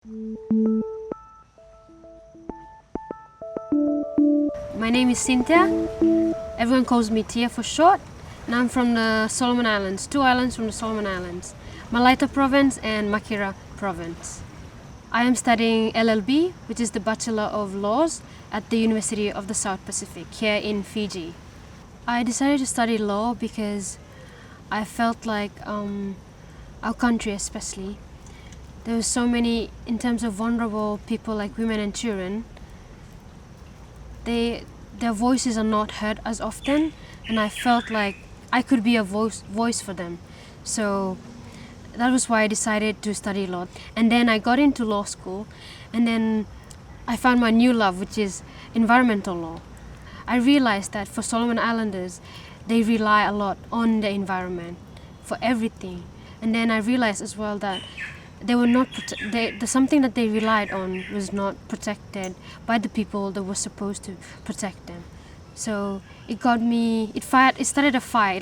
My name is Cynthia. Everyone calls me Tia for short. And I'm from the Solomon Islands, 2 islands from the Solomon Islands, Malaita Province and Makira Province. I am studying LLB, which is the Bachelor of Laws at the University of the South Pacific here in Fiji. I decided to study law because I felt like our country especially, there were so many, in terms of vulnerable people like women and children, their voices are not heard as often, and I felt like I could be a voice for them. So that was why I decided to study law. And then I got into law school, and then I found my new love, which is environmental law. I realized that for Solomon Islanders, they rely a lot on the environment for everything. And then I realized as well that they were not something that they relied on was not protected by the people that were supposed to protect them. So it started a fire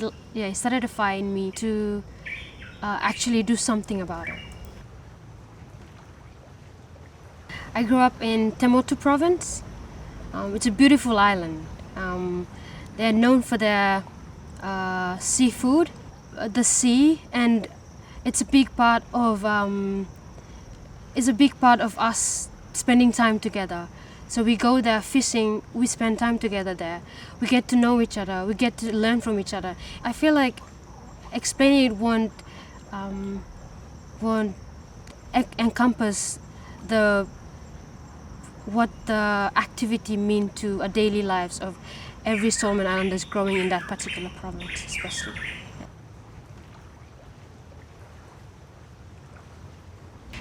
in me to actually do something about it. I grew up in Temotu Province. It's a beautiful island. They're known for their seafood, the sea, and it's a big part of us spending time together. So we go there fishing, we spend time together there. We get to know each other, we get to learn from each other. I feel like explaining it won't encompass what the activity mean to a daily lives of every Solomon Islanders growing in that particular province especially.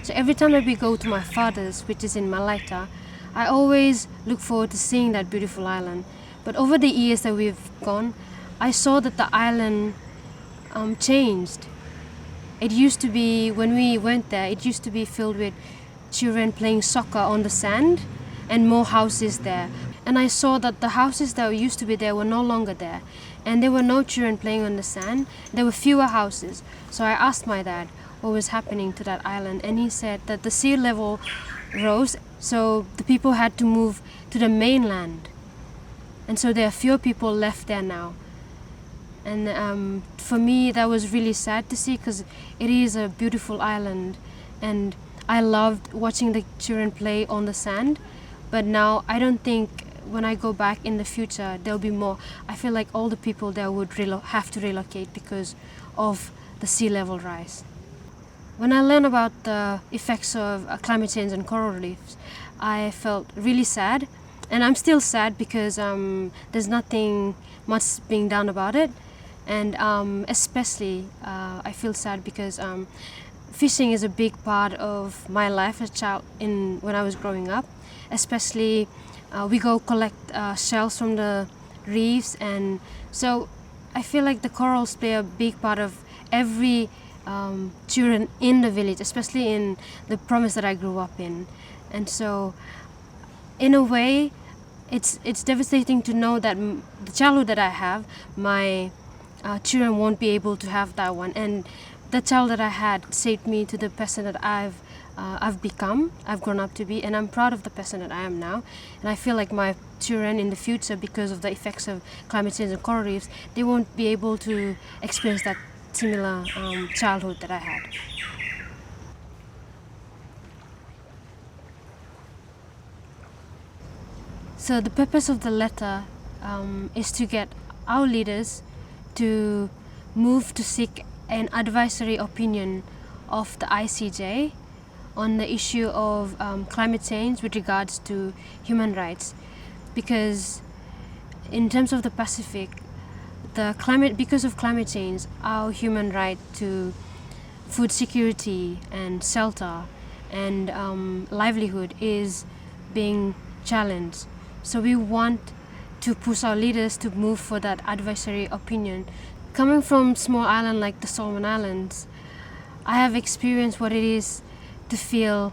So every time that we go to my father's, which is in Malaita, I always look forward to seeing that beautiful island. But over the years that we've gone, I saw that the island changed. It used to be, when we went there, it used to be filled with children playing soccer on the sand and more houses there. And I saw that the houses that used to be there were no longer there. And there were no children playing on the sand. There were fewer houses. So I asked my dad what was happening to that island, and he said that the sea level rose, so the people had to move to the mainland, and so there are fewer people left there now. And for me that was really sad to see, because it is a beautiful island and I loved watching the children play on the sand. But now I don't think when I go back in the future there'll be more. I feel like all the people there would have to relocate because of the sea level rise. When I learned about the effects of climate change and coral reefs, I felt really sad. And I'm still sad because there's nothing much being done about it. And especially I feel sad because fishing is a big part of my life as a child when I was growing up. Especially we go collect shells from the reefs, and so I feel like the corals play a big part of every children in the village, especially in the province that I grew up in. And so in a way it's devastating to know that the childhood that I have, my children won't be able to have that one. And the child that I had shaped me to the person that I've become, I've grown up to be, and I'm proud of the person that I am now. And I feel like my children in the future, because of the effects of climate change and coral reefs, they won't be able to experience that similar childhood that I had. So the purpose of the letter is to get our leaders to move to seek an advisory opinion of the ICJ on the issue of climate change with regards to human rights. Because in terms of the Pacific, because of climate change, our human right to food security and shelter and livelihood is being challenged. So we want to push our leaders to move for that advisory opinion. Coming from a small island like the Solomon Islands, I have experienced what it is to feel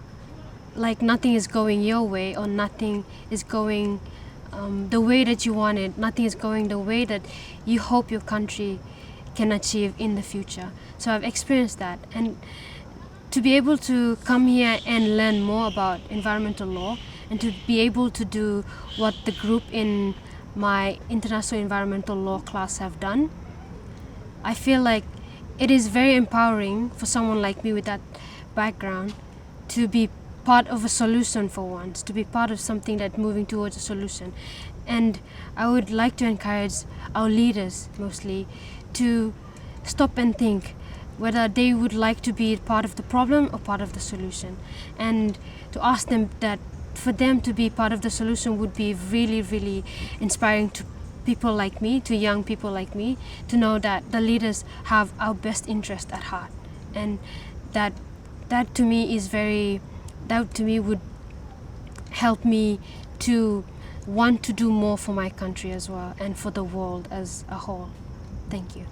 like nothing is going your way, or nothing is going the way that you want it. Nothing is going the way that you hope your country can achieve in the future. So I've experienced that, and to be able to come here and learn more about environmental law and to be able to do what the group in my international environmental law class have done, I feel like it is very empowering for someone like me with that background to be part of a solution for once, to be part of something that's moving towards a solution. And I would like to encourage our leaders mostly to stop and think whether they would like to be part of the problem or part of the solution, and to ask them that for them to be part of the solution would be really, really inspiring to people like me, to young people like me, to know that the leaders have our best interest at heart. And that to me is very, that to me would help me to want to do more for my country as well and for the world as a whole. Thank you.